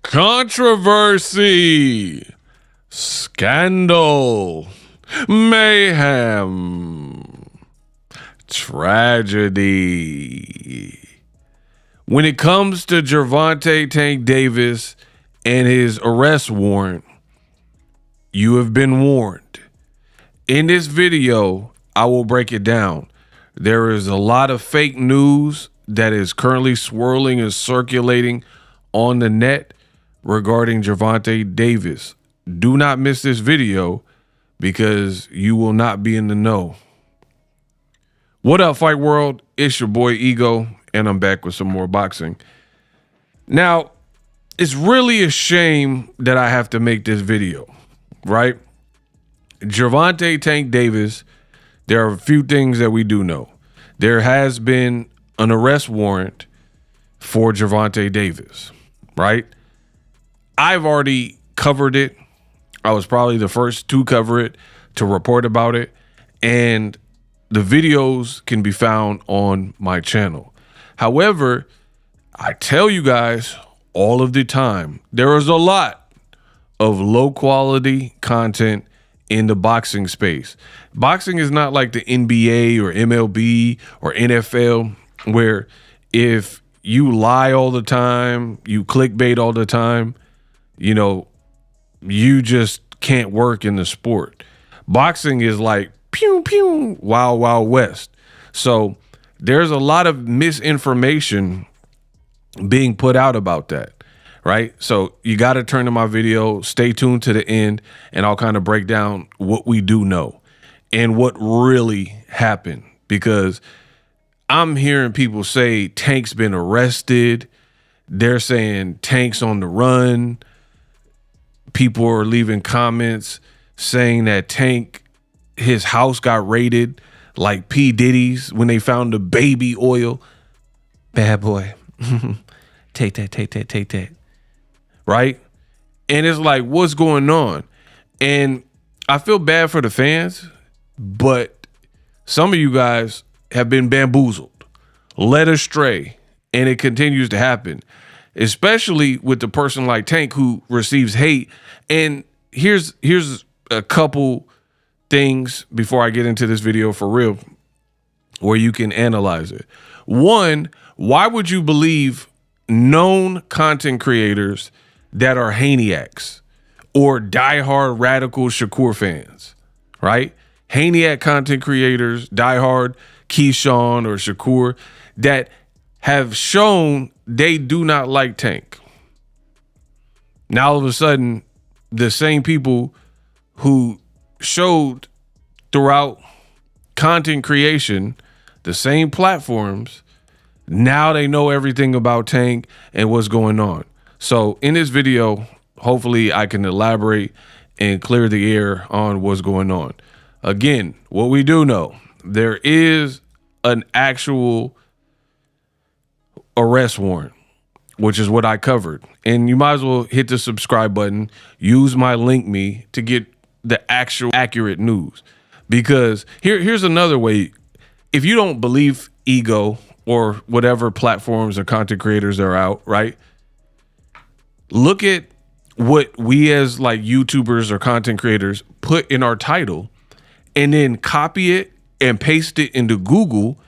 Controversy, scandal, mayhem, tragedy. When it comes to Gervonta Tank Davis and his arrest warrant, you have been warned. In this video, I will break it down. There is a lot of fake news that is currently swirling and circulating on the net regarding Gervonta Davis. Do not miss this video because you will not be in the know. What up, Fight World? It's your boy Ego, and I'm back with some more boxing. Now, it's really a shame that I have to make this video, right? Gervonta Tank Davis, there are a few things that we do know. There has been an arrest warrant for Gervonta Davis, right? I've already covered it. I was probably the first to cover it, to report about it, and the videos can be found on my channel. However, I tell you guys all of the time, there is a lot of low quality content in the boxing space. Boxing is not like the NBA or MLB or NFL, where if you lie all the time, you clickbait all the time, you know, you just can't work in the sport. Boxing is like pew, pew, wild, wild west. So there's a lot of misinformation being put out about that, right? So you got to turn to my video, stay tuned to the end, and I'll kind of break down what we do know and what really happened, because I'm hearing people say Tank's been arrested. They're saying Tank's on the run. People are leaving comments saying that Tank, his house got raided like P. Diddy's when they found the baby oil. Bad boy. Take that, take that, take that. Right? And it's like, what's going on? And I feel bad for the fans, but some of you guys have been bamboozled, led astray, and it continues to happen, especially with the person like Tank who receives hate. And here's a couple things before I get into this video for real, where you can analyze it. One, why would you believe known content creators that are Haniacs or diehard radical Shakur fans, right? Haniac content creators, diehard Keyshawn or Shakur, that have shown they do not like Tank. Now all of a sudden, the same people who showed throughout content creation, the same platforms, now they know everything about Tank and what's going on. So in this video, hopefully I can elaborate and clear the air on what's going on. Again, what we do know, there is an actual arrest warrant, which is what I covered. And you might as well hit the subscribe button, use my link me to get the actual accurate news. Because here's another way. If you don't believe Ego or whatever platforms or content creators are out, right? Look at what we as like YouTubers or content creators put in our title, and then copy it and paste it into Google,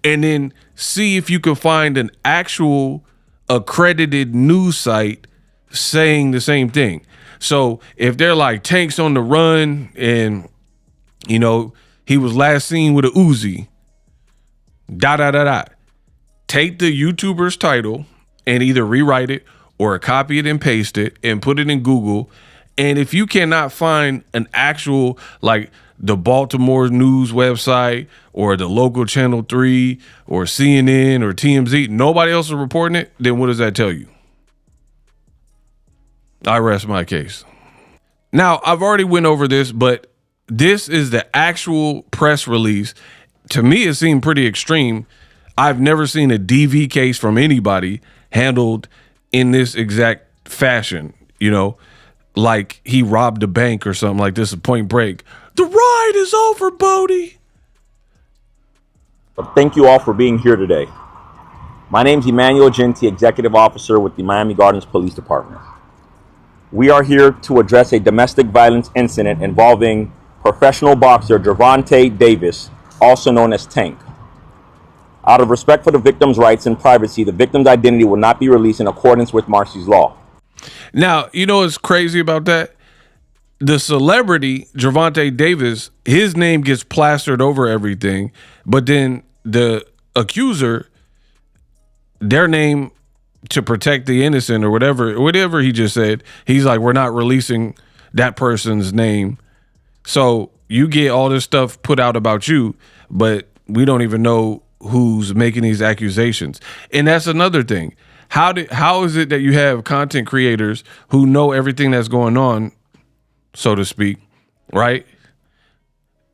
and then see if you can find an actual accredited news site saying the same thing. So if they're like Tank's on the run and, you know, he was last seen with a Uzi, take the YouTuber's title and either rewrite it or copy it and paste it and put it in Google. And if you cannot find an actual, like the Baltimore news website or the local Channel 3 or CNN or TMZ, nobody else is reporting it, then what does that tell you? I rest my case. Now, I've already went over this, but this is the actual press release. To me, it seemed pretty extreme. I've never seen a DV case from anybody handled in this exact fashion, you know, like he robbed a bank or something like this, a Point Break. The ride is over, Bodie. Thank you all for being here today. My name is Emmanuel Genti, Executive Officer with the Miami Gardens Police Department. We are here to address a domestic violence incident involving professional boxer Gervonta Davis, also known as Tank. Out of respect for the victim's rights and privacy, the victim's identity will not be released in accordance with Marcy's law. Now, you know what's crazy about that? The celebrity, Gervonta Davis, his name gets plastered over everything, but then the accuser, their name, to protect the innocent or whatever he just said, he's like, we're not releasing that person's name. So you get all this stuff put out about you, but we don't even know who's making these accusations. And that's another thing. How is it that you have content creators who know everything that's going on, so to speak, right?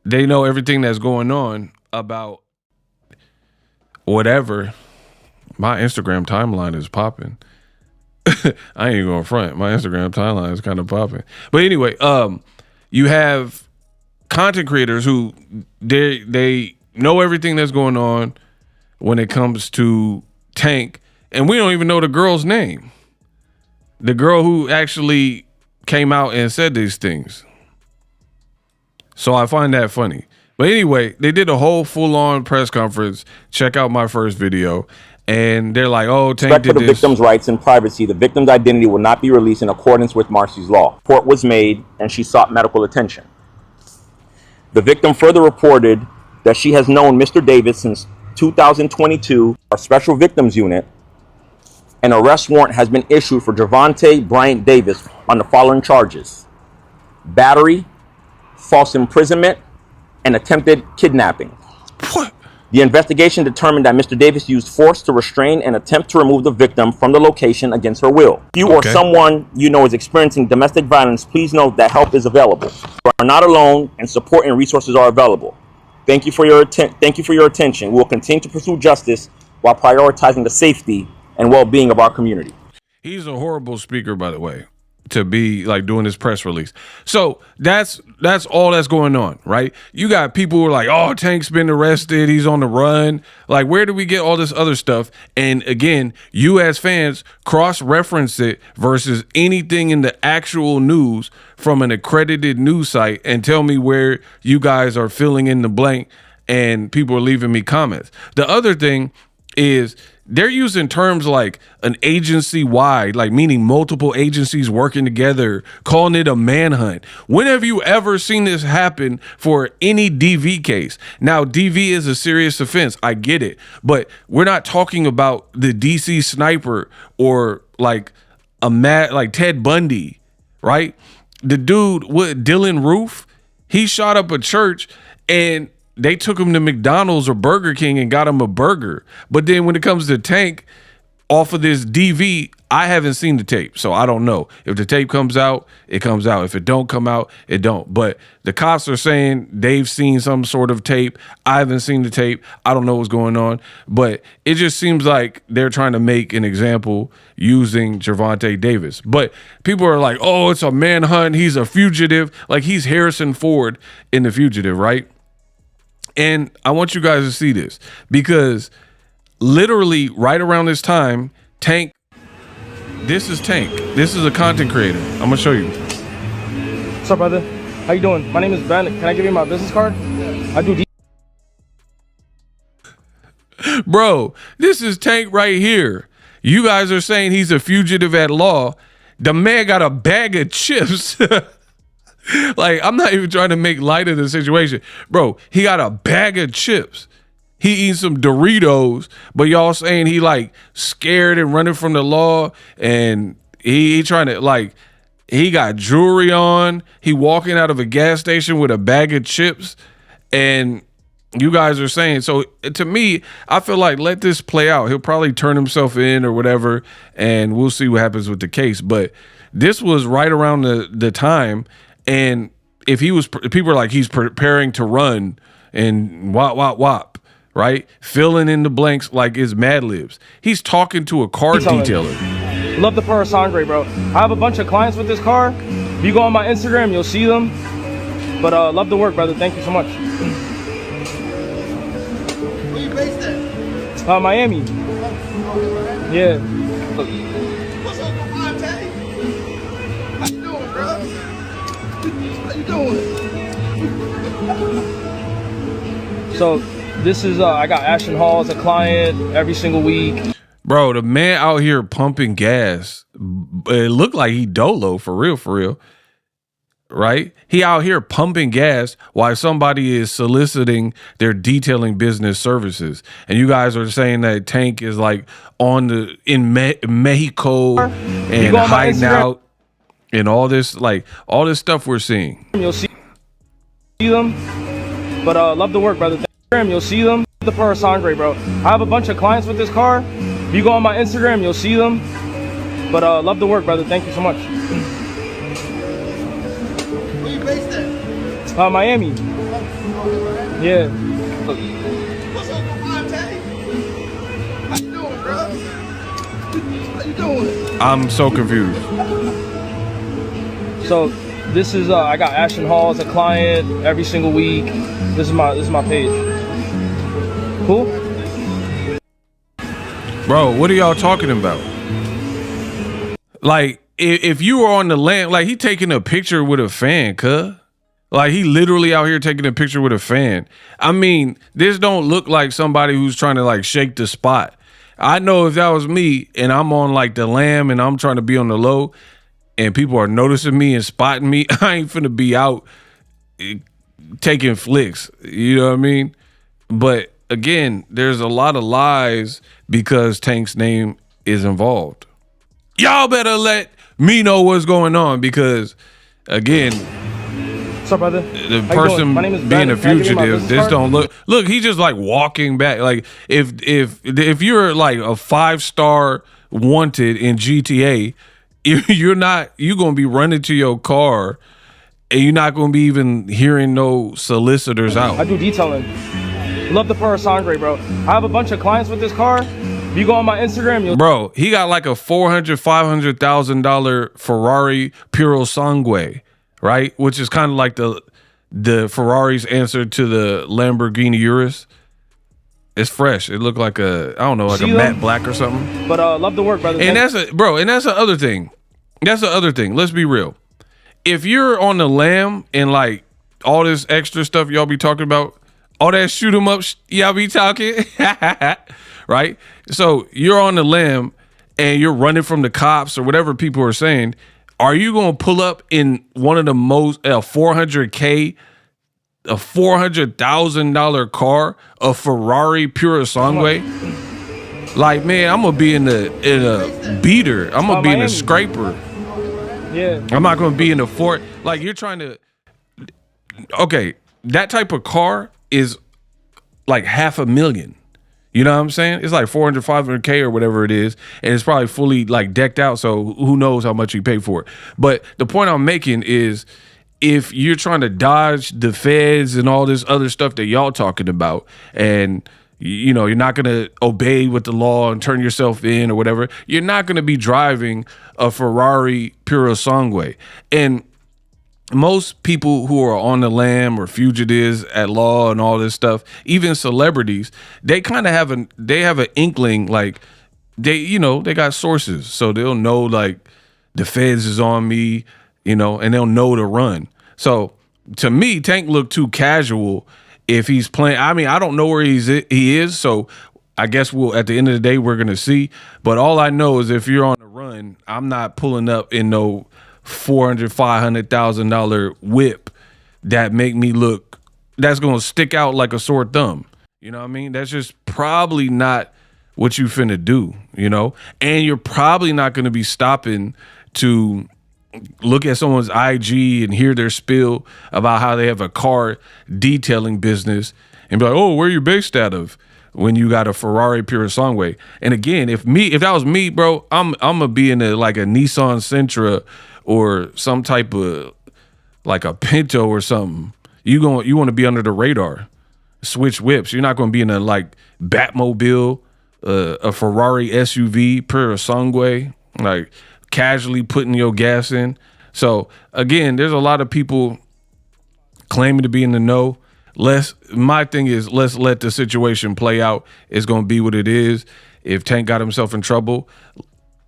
They know everything that's going on about whatever. My Instagram timeline is popping. I ain't going front. My Instagram timeline is kind of popping. But anyway, you have content creators who they know everything that's going on when it comes to Tank, and we don't even know the girl's name. The girl who actually came out and said these things. So I find that funny. But anyway, they did a whole full-on press conference. Check out my first video. And they're like, oh, Tank did this. Respect for the victim's rights and privacy, the victim's identity will not be released in accordance with Marcy's law. Report was made and she sought medical attention. The victim further reported that she has known Mr. Davis since 2022, our special victims unit. An arrest warrant has been issued for Gervonta Bryant Davis on the following charges: battery, false imprisonment, and attempted kidnapping. What? The investigation determined that Mr. Davis used force to restrain and attempt to remove the victim from the location against her will. If you or someone you know is experiencing domestic violence, please note that help is available. You are not alone, and support and resources are available. Thank you for your attention. We will continue to pursue justice while prioritizing the safety and well-being of our community. He's a horrible speaker, by the way, to be like doing this press release. So that's all that's going on, right? You got people who are like, oh, Tank's been arrested, he's on the run. Like, where do we get all this other stuff? And again, you as fans cross-reference it versus anything in the actual news from an accredited news site and tell me where you guys are filling in the blank and people are leaving me comments. The other thing is they're using terms like an agency-wide, like meaning multiple agencies working together, calling it a manhunt. When have you ever seen this happen for any DV case? Now, DV is a serious offense. I get it. But we're not talking about the DC sniper or like like Ted Bundy, right? The dude, Dylan Roof, he shot up a church and they took him to McDonald's or Burger King and got him a burger. But then when it comes to Tank, off of this DV, I haven't seen the tape, so I don't know. If the tape comes out, it comes out. If it don't come out, it don't. But the cops are saying they've seen some sort of tape. I haven't seen the tape. I don't know what's going on. But it just seems like they're trying to make an example using Gervonta Davis. But people are like, oh, it's a manhunt. He's a fugitive. Like, he's Harrison Ford in The Fugitive, right? And I want you guys to see this because literally right around this time, Tank, this is Tank. This is a content creator. I'm going to show you. What's up, brother? How you doing? My name is Ben. Can I give you my business card? I do. Bro, this is Tank right here. You guys are saying he's a fugitive at law. The man got a bag of chips. Like, I'm not even trying to make light of the situation. Bro, he got a bag of chips. He eats some Doritos, but y'all saying he like scared and running from the law, and he trying to like, he got jewelry on. He walking out of a gas station with a bag of chips, and you guys are saying, so to me, I feel like let this play out. He'll probably turn himself in or whatever, and we'll see what happens with the case. But this was right around the time. And if he was, people are like, he's preparing to run and wop, right? Filling in the blanks like it's Mad Libs. He's talking to a car detailer. Love the Pura Sangre, bro. I have a bunch of clients with this car. If you go on my Instagram, you'll see them. But love the work, brother. Thank you so much. Where you based at? Miami. Yeah. What's up for 5K? doing? So this is I got Ashton Hall as a client every single week. Bro, the man out here pumping gas. It looked like he dolo for real. Right? He out here pumping gas while somebody is soliciting their detailing business services. And you guys are saying that Tank is like in Mexico and hiding out and all this stuff we're seeing. You'll see them. But love the work, brother. You'll see them. The per sangre, bro. I have a bunch of clients with this car. If you go on my Instagram, you'll see them. But love the work, brother. Thank you so much. Where you based at? Miami. Yeah. What's up, Gervonta? How you doing, bro? How you doing? I'm so confused. So this is I got Ashton Hall as a client every single week. This is my page. Cool. Bro, what are y'all talking about? Like, if you were on the land, like he taking a picture with a fan, cuh. Like he literally out here taking a picture with a fan. I mean, this don't look like somebody who's trying to like shake the spot. I know if that was me and I'm on like the lam and I'm trying to be on the low and people are noticing me and spotting me, I ain't finna be out taking flicks. You know what I mean? But again, there's a lot of lies because Tank's name is involved. Y'all better let me know what's going on because, again, What's up, brother? the person being a fugitive, this don't look. He's just like walking back. Like if you're like a 5-star wanted in GTA, you're gonna be running to your car, and you're not gonna be even hearing no solicitors out. I do detailing. Love the per sangre, bro. I have a bunch of clients with this car. If you go on my Instagram, you'll Bro, he got like a $400,000 Ferrari Puro Sangue, right? Which is kind of like the Ferrari's answer to the Lamborghini Urus. It's fresh. It looked like a matte black or something. But love the work, brother. And that's the other thing. That's the other thing. Let's be real. If you're on the lam and like all this extra stuff y'all be talking about, all that shoot 'em up y'all be talking, right? So you're on the lam and you're running from the cops or whatever people are saying. Are you going to pull up in one of the most $400K, a $400,000 car, a Ferrari Puro Sangue? Like, man, I'm gonna be in a beater. I'm gonna be in a scraper. Yeah. I'm not gonna be in a Ford. Like, you're trying to. Okay, that type of car is like $500,000. You know what I'm saying? It's like 400, 500K or whatever it is, and it's probably fully like decked out. So who knows how much you pay for it? But the point I'm making is, if you're trying to dodge the feds and all this other stuff that y'all talking about, and you know, you're not going to obey with the law and turn yourself in or whatever, you're not going to be driving a Ferrari Puro Sangue. And most people who are on the lam or fugitives at law and all this stuff, even celebrities, they kind of have an inkling, like they got sources. So they'll know like the feds is on me, you know, and they'll know to run. So to me, Tank looked too casual. If he's playing, I mean, I don't know where he is, so I guess at the end of the day, we're gonna see. But all I know is if you're on the run, I'm not pulling up in no $400,000-$500,000 whip that make me look, that's gonna stick out like a sore thumb. You know what I mean? That's just probably not what you finna do, you know? And you're probably not gonna be stopping to look at someone's IG and hear their spill about how they have a car detailing business and be like, oh, where you based out of, when you got a Ferrari Puro Sangue. And again, if that was me, bro, I'm gonna be in a Nissan Sentra or some type of like a Pinto or something. You want to be under the radar, switch whips. You're not gonna be in a like Batmobile, a Ferrari SUV Puro Sangue, like casually putting your gas in. So again, there's a lot of people claiming to be in the know. My thing is, let's let the situation play out. It's going to be what it is. If Tank got himself in trouble,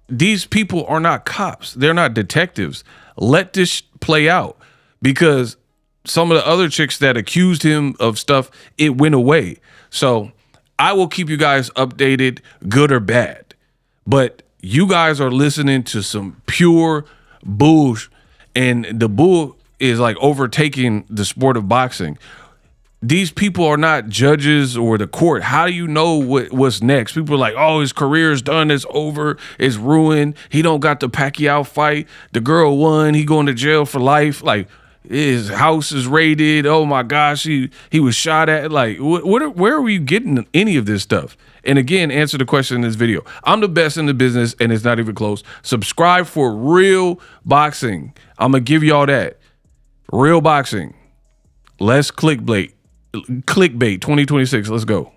these people are not cops. They're not detectives. Let this play out, because some of the other chicks that accused him of stuff, it went away. So I will keep you guys updated, good or bad. But you guys are listening to some pure bull, and the bull is like overtaking the sport of boxing. These people are not judges or the court. How do you know what's next? People are like, oh, his career is done. It's over. It's ruined. He don't got the Pacquiao fight. The girl won. He going to jail for life. Like, his house is raided. Oh my gosh, he was shot at. Like, where are we getting any of this stuff? And again, answer the question in this video. I'm the best in the business, and it's not even close. Subscribe for real boxing. I'm gonna give y'all that. Real boxing. Less clickbait. Clickbait 2026. Let's go.